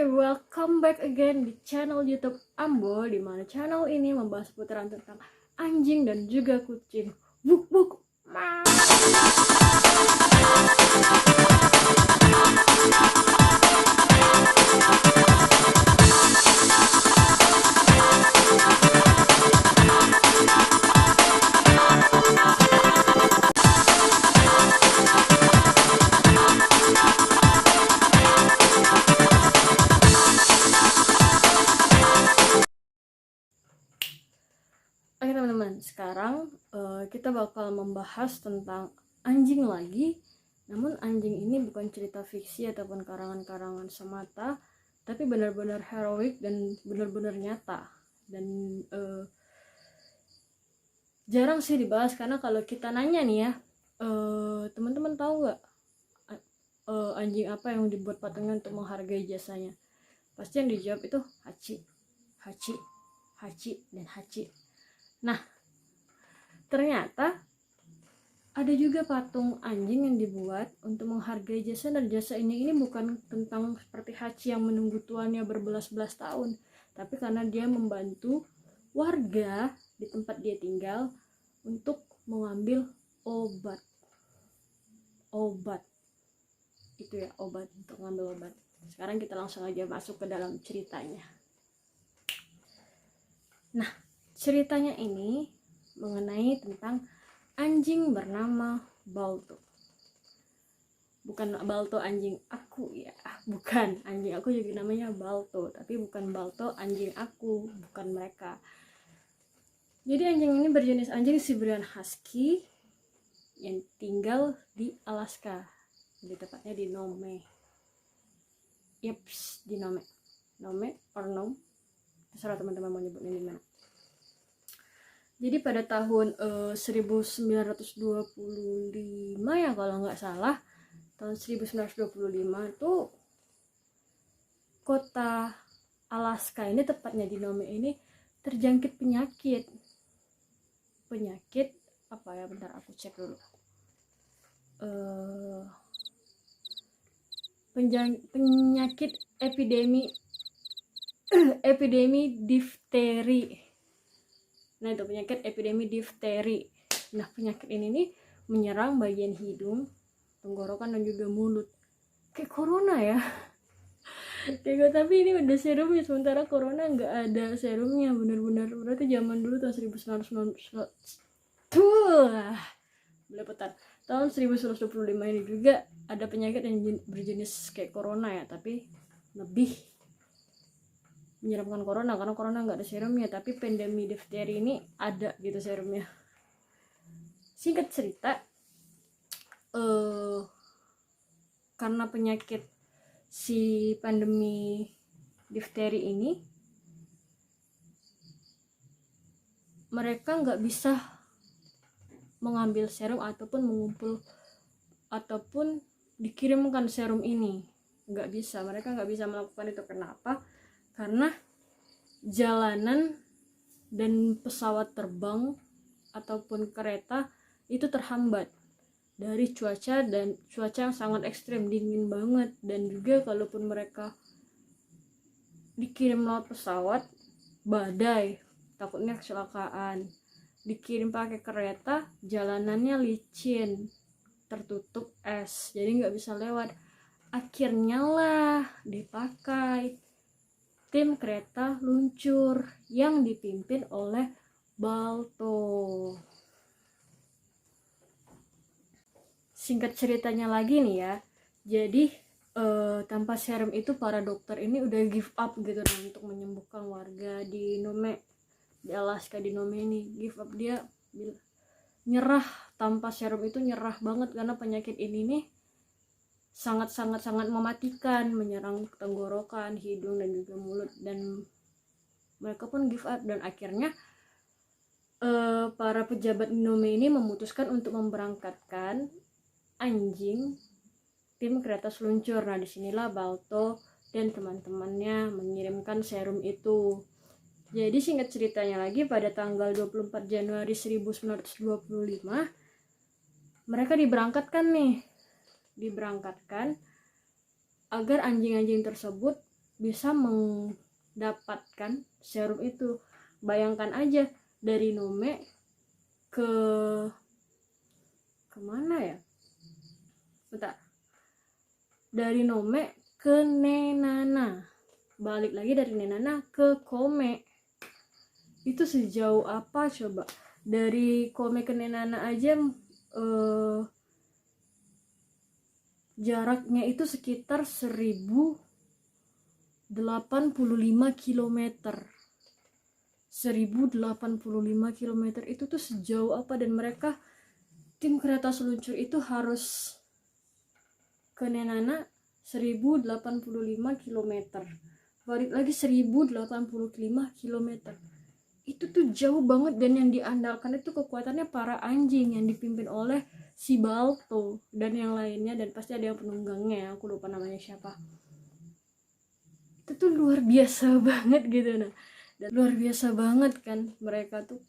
Welcome back again di channel YouTube Ambo, di mana channel ini membahas seputaran tentang anjing dan juga kucing. Buk buk. Oke teman-teman, sekarang kita bakal membahas tentang anjing lagi. Namun anjing ini bukan cerita fiksi ataupun karangan-karangan semata, tapi benar-benar heroik dan benar-benar nyata. Dan jarang sih dibahas, karena kalau kita nanya nih ya, teman-teman tahu nggak anjing apa yang dibuat patungan untuk menghargai jasanya? Pasti yang dijawab itu Hachi, Hachi, Hachi, dan Hachi. Nah, ternyata ada juga patung anjing yang dibuat untuk menghargai jasa, dan jasa ini bukan tentang seperti Hachi yang menunggu tuannya berbelas-belas tahun, tapi karena dia membantu warga di tempat dia tinggal untuk mengambil obat. Itu ya, obat, untuk mengambil obat. Sekarang kita langsung aja masuk ke dalam ceritanya. Nah, ceritanya ini mengenai tentang anjing bernama Balto. Bukan Balto anjing aku ya, bukan. Anjing aku juga namanya Balto, tapi bukan Balto anjing aku, bukan mereka. Jadi anjing ini berjenis anjing Siberian Husky yang tinggal di Alaska, lebih tepatnya di Nome. Yeps, di Nome. Nome or Nome, terserah teman-teman mau nyebutnya di mana. Jadi pada tahun 1925 ya kalau nggak salah, tahun 1925 itu kota Alaska ini, tepatnya di Nome ini, terjangkit penyakit apa ya, bentar aku cek dulu. Penyakit epidemi difteri. Nah, itu penyakit epidemi difteri. Nah, penyakit ini nih menyerang bagian hidung, tenggorokan, dan juga mulut. Kayak corona ya. Tapi ini ada serumnya, sementara corona nggak ada serumnya. Bener-bener berarti zaman dulu tahun 1925 ini juga ada penyakit yang berjenis kayak corona ya, tapi lebih menyeramkan corona, karena corona nggak ada serumnya, tapi pandemi difteri ini ada gitu serumnya. Singkat cerita, karena penyakit si pandemi difteri ini, mereka nggak bisa mengambil serum ataupun mengumpul ataupun dikirimkan serum ini, nggak bisa. Mereka nggak bisa melakukan itu. Kenapa? Karena jalanan dan pesawat terbang ataupun kereta itu terhambat dari cuaca yang sangat ekstrim, dingin banget. Dan juga kalaupun mereka dikirim lewat pesawat, badai, takutnya kecelakaan. Dikirim pakai kereta, jalanannya licin, tertutup es, jadi nggak bisa lewat. Akhirnya lah dipakai tim kereta luncur yang dipimpin oleh Balto. Singkat ceritanya lagi nih ya, jadi tanpa serum itu para dokter ini udah give up gitu untuk menyembuhkan warga di Nome, di Alaska, di Nome ini give up. Dia nyerah, tanpa serum itu nyerah banget, karena penyakit ini nih sangat mematikan, menyerang tenggorokan, hidung, dan juga mulut. Dan mereka pun give up, dan akhirnya para pejabat Nome ini memutuskan untuk memberangkatkan anjing tim kereta seluncur. Nah, disinilah Balto dan teman-temannya mengirimkan serum itu. Jadi singkat ceritanya lagi, pada tanggal 24 Januari 1925 mereka diberangkatkan agar anjing-anjing tersebut bisa mendapatkan serum itu. Bayangkan aja dari Nome ke kemana ya, bentar, dari Nome ke Nenana, balik lagi dari Nenana ke Kome, itu sejauh apa coba? Dari Kome ke Nenana aja jaraknya itu sekitar 1085 km. 1085 km itu tuh sejauh apa, dan mereka tim kereta seluncur itu harus ke Nenana 1085 km, balik lagi 1085 km. Itu tuh jauh banget, dan yang diandalkan itu kekuatannya para anjing yang dipimpin oleh si Balto dan yang lainnya, dan pasti ada yang penunggangnya, aku lupa namanya siapa. Itu tuh luar biasa banget gitu. Nah, dan luar biasa banget kan mereka tuh,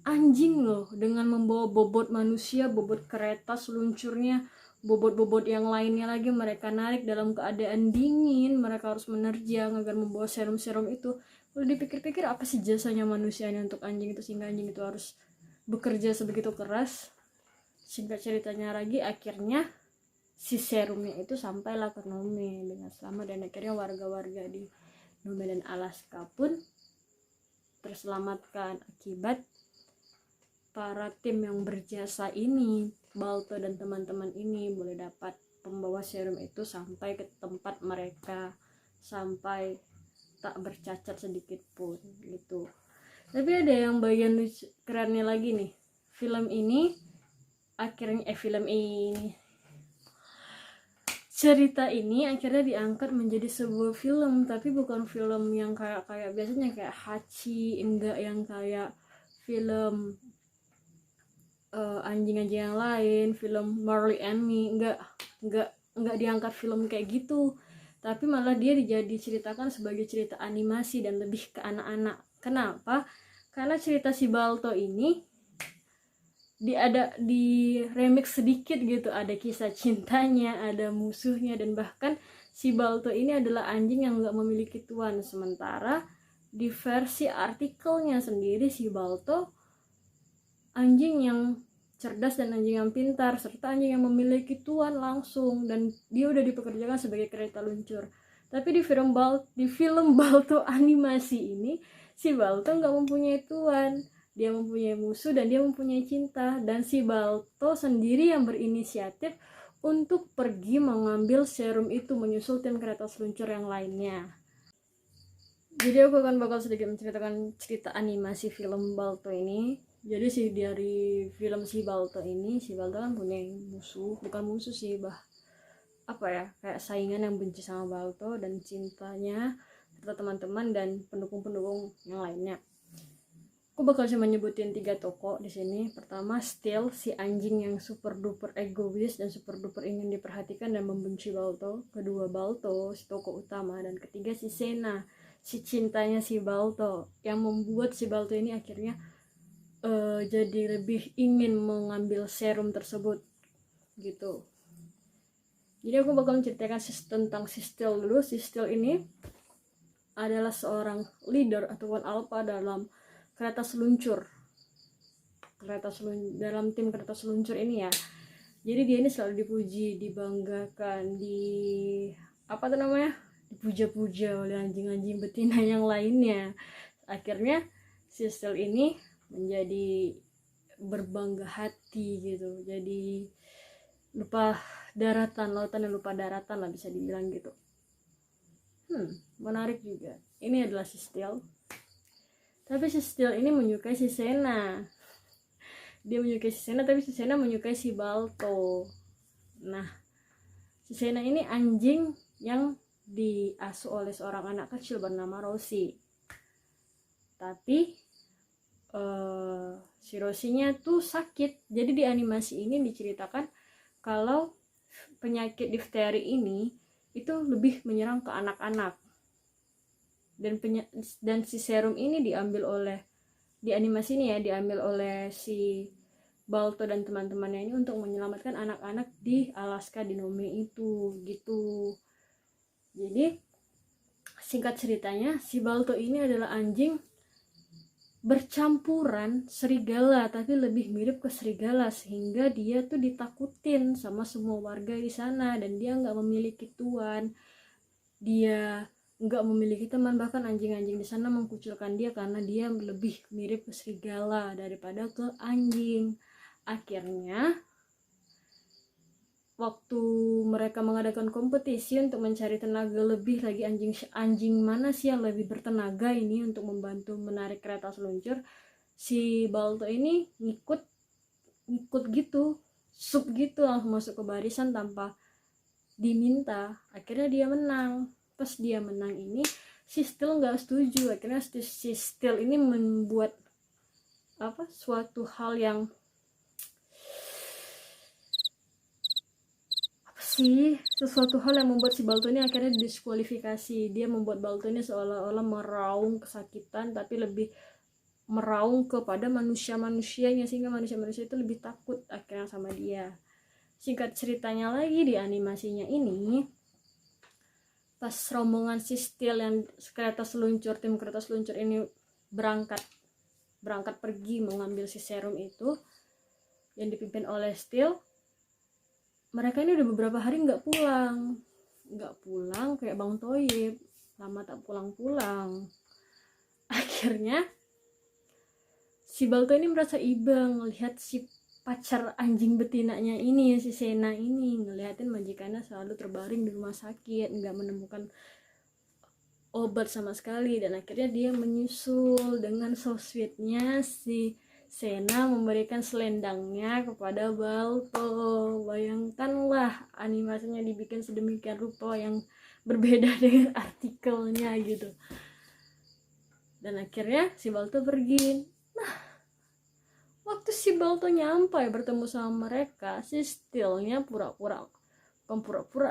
anjing loh, dengan membawa bobot manusia, bobot kereta seluncurnya, bobot-bobot yang lainnya lagi, mereka narik dalam keadaan dingin, mereka harus menerjang agar membawa serum-serum itu. Kalau dipikir-pikir, apa sih jasanya manusia ini untuk anjing itu, sehingga anjing itu harus bekerja sebegitu keras. Singkat ceritanya lagi, akhirnya si serumnya itu sampailah ke Nome dengan selamat, dan akhirnya warga-warga di Nome dan Alaska pun terselamatkan akibat para tim yang berjasa ini. Balto dan teman-teman ini boleh dapat pembawa serum itu sampai ke tempat mereka, sampai tak bercacat sedikit pun gitu. Tapi ada yang bagian kerennya lagi nih, cerita ini akhirnya diangkat menjadi sebuah film, tapi bukan film yang kayak biasanya kayak Hachi, enggak yang kayak film anjing-anjing yang lain, film Marley and Me, enggak diangkat film kayak gitu, tapi malah dia diceritakan sebagai cerita animasi dan lebih ke anak-anak. Kenapa? Karena cerita si Balto ini di remix sedikit gitu, ada kisah cintanya, ada musuhnya, dan bahkan si Balto ini adalah anjing yang nggak memiliki tuan. Sementara di versi artikelnya sendiri, si Balto anjing yang cerdas dan anjing yang pintar, serta anjing yang memiliki tuan langsung, dan dia udah dipekerjakan sebagai kereta luncur. Tapi di film Balto animasi ini, si Balto nggak mempunyai tuan, dia mempunyai musuh dan dia mempunyai cinta, dan si Balto sendiri yang berinisiatif untuk pergi mengambil serum itu menyusul tim kereta seluncur yang lainnya. Jadi aku akan bakal sedikit menceritakan cerita animasi film Balto ini. Jadi dari film si Balto ini, si Balto kan punya musuh, bukan musuh sih, kayak saingan yang benci sama Balto, dan cintanya serta teman-teman dan pendukung-pendukung yang lainnya. Aku bakal cuma nyebutin 3 tokoh di sini. Pertama, Steel, si anjing yang super duper egois dan super duper ingin diperhatikan dan membenci Balto. Kedua, Balto, si tokoh utama, dan ketiga si Sena, si cintanya si Balto, yang membuat si Balto ini akhirnya jadi lebih ingin mengambil serum tersebut gitu. Jadi aku bakal menceritakan tentang si Steel dulu. Si Steel ini adalah seorang leader ataupun alpha dalam kereta seluncur, dalam tim kereta seluncur ini ya. Jadi dia ini selalu dipuji, dibanggakan, dipuja-puja oleh anjing-anjing betina yang lainnya. Akhirnya si Steel ini menjadi berbangga hati gitu, jadi lupa daratan, lautan dan lupa daratan lah, bisa dibilang gitu. Menarik juga. Ini adalah si Steel, tapi si Steel ini menyukai si Sena. Dia menyukai si Sena, tapi si Sena menyukai si Balto. Nah, si Sena ini anjing yang diasuh oleh seorang anak kecil bernama Rosie. Tapi si Rosinya tuh sakit. Jadi di animasi ini diceritakan kalau penyakit difteri ini itu lebih menyerang ke anak-anak, dan si serum ini di animasi ini ya, diambil oleh si Balto dan teman-temannya ini untuk menyelamatkan anak-anak di Alaska, di Nome itu gitu. Jadi singkat ceritanya, si Balto ini adalah anjing bercampuran serigala, tapi lebih mirip ke serigala, sehingga dia tuh ditakutin sama semua warga di sana, dan dia nggak memiliki tuan, dia nggak memiliki teman, bahkan anjing-anjing di sana mengkucilkan dia karena dia lebih mirip ke serigala daripada ke anjing. Akhirnya waktu mereka mengadakan kompetisi untuk mencari tenaga lebih lagi, anjing mana sih yang lebih bertenaga ini untuk membantu menarik kereta seluncur, si Balto ini ngikut gitu, sup gitu, langsung masuk ke barisan tanpa diminta. Akhirnya dia menang. Pas dia menang ini, si Steel nggak setuju. Akhirnya si Steel ini membuat suatu hal yang sesuatu hal yang membuat si Balto ini akhirnya didiskualifikasi. Dia membuat Balto ini seolah-olah meraung kesakitan, tapi lebih meraung kepada manusia-manusianya, sehingga manusia-manusia itu lebih takut akhirnya sama dia. Singkat ceritanya lagi, di animasinya ini, pas rombongan si Steel yang tim kereta seluncur ini berangkat pergi mengambil si serum itu yang dipimpin oleh Steel, mereka ini udah beberapa hari nggak pulang kayak Bang Toyib, lama tak pulang. Akhirnya si Balto ini merasa iba ngelihat si pacar anjing betinanya ini, si Sena ini, ngeliatin majikannya selalu terbaring di rumah sakit, nggak menemukan obat sama sekali, dan akhirnya dia menyusul. Dengan so sweetnya si Sena memberikan selendangnya kepada Balto. Bayangkanlah animasinya dibikin sedemikian rupa yang berbeda dengan artikelnya gitu. Dan akhirnya si Balto pergi. Nah, waktu si Balto nyampai bertemu sama mereka, si Steelnya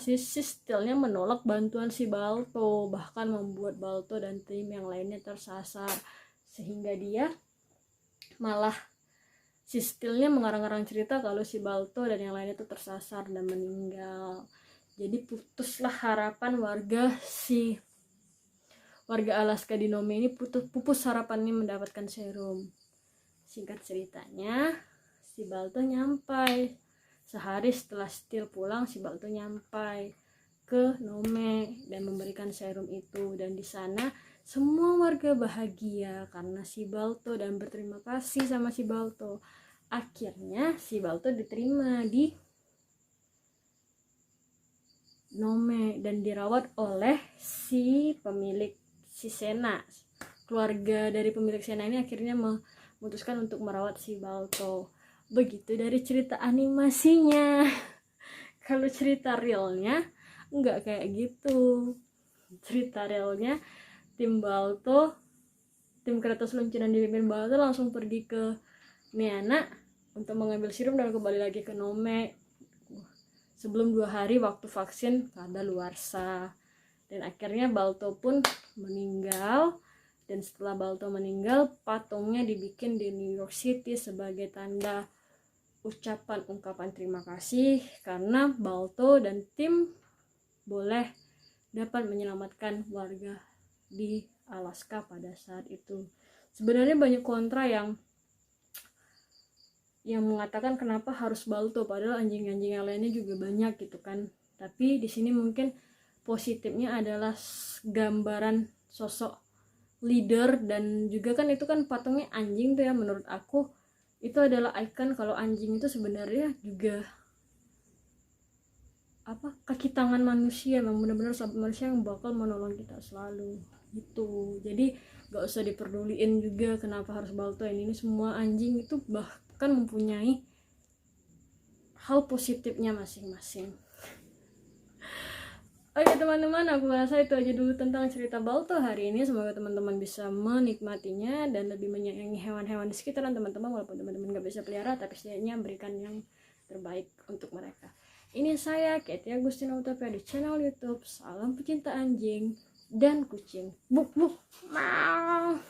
si Steelnya menolak bantuan si Balto, bahkan membuat Balto dan tim yang lainnya tersasar, sehingga dia malah si Steelnya mengarang-arang cerita kalau si Balto dan yang lainnya itu tersasar dan meninggal. Jadi putuslah harapan warga Alaska di Nome ini, pupus harapannya mendapatkan serum. Singkat ceritanya, si Balto nyampai sehari setelah Steel pulang. Si Balto nyampai ke Nome dan memberikan serum itu, dan di sana semua warga bahagia karena si Balto dan berterima kasih sama si Balto. Akhirnya si Balto diterima di Nome dan dirawat oleh si Sena. Keluarga dari pemilik Sena ini akhirnya memutuskan untuk merawat si Balto. Begitu dari cerita animasinya. Kalau cerita realnya enggak kayak gitu. Cerita realnya, tim kereta seluncur yang dipimpin Balto langsung pergi ke Neana untuk mengambil serum dan kembali lagi ke Nome sebelum 2 hari waktu vaksin kadaluarsa. Dan akhirnya Balto pun meninggal, dan setelah Balto meninggal, patungnya dibikin di New York City sebagai tanda ungkapan terima kasih karena Balto dan tim dapat menyelamatkan warga di Alaska pada saat itu. Sebenarnya banyak kontra yang mengatakan kenapa harus Balto, padahal anjing-anjing yang lainnya juga banyak gitu kan. Tapi di sini mungkin positifnya adalah gambaran sosok leader, dan juga kan itu kan patungnya anjing tuh ya, menurut aku itu adalah ikon kalau anjing itu sebenarnya juga kaki tangan manusia, memang benar-benar sahabat manusia yang bakal menolong kita selalu gitu. Jadi gak usah diperduliin juga kenapa harus Balto. Ini semua anjing itu bahkan mempunyai hal positifnya masing-masing. Oke teman-teman, aku rasa itu aja dulu tentang cerita Balto hari ini. Semoga teman-teman bisa menikmatinya dan lebih menyayangi hewan-hewan di sekitaran teman-teman, walaupun teman-teman gak bisa pelihara, tapi setidaknya berikan yang terbaik untuk mereka. Ini saya Katie Agustina Utopia di channel YouTube Salam Pecinta Anjing dan Kucing. Buk buk. Mau.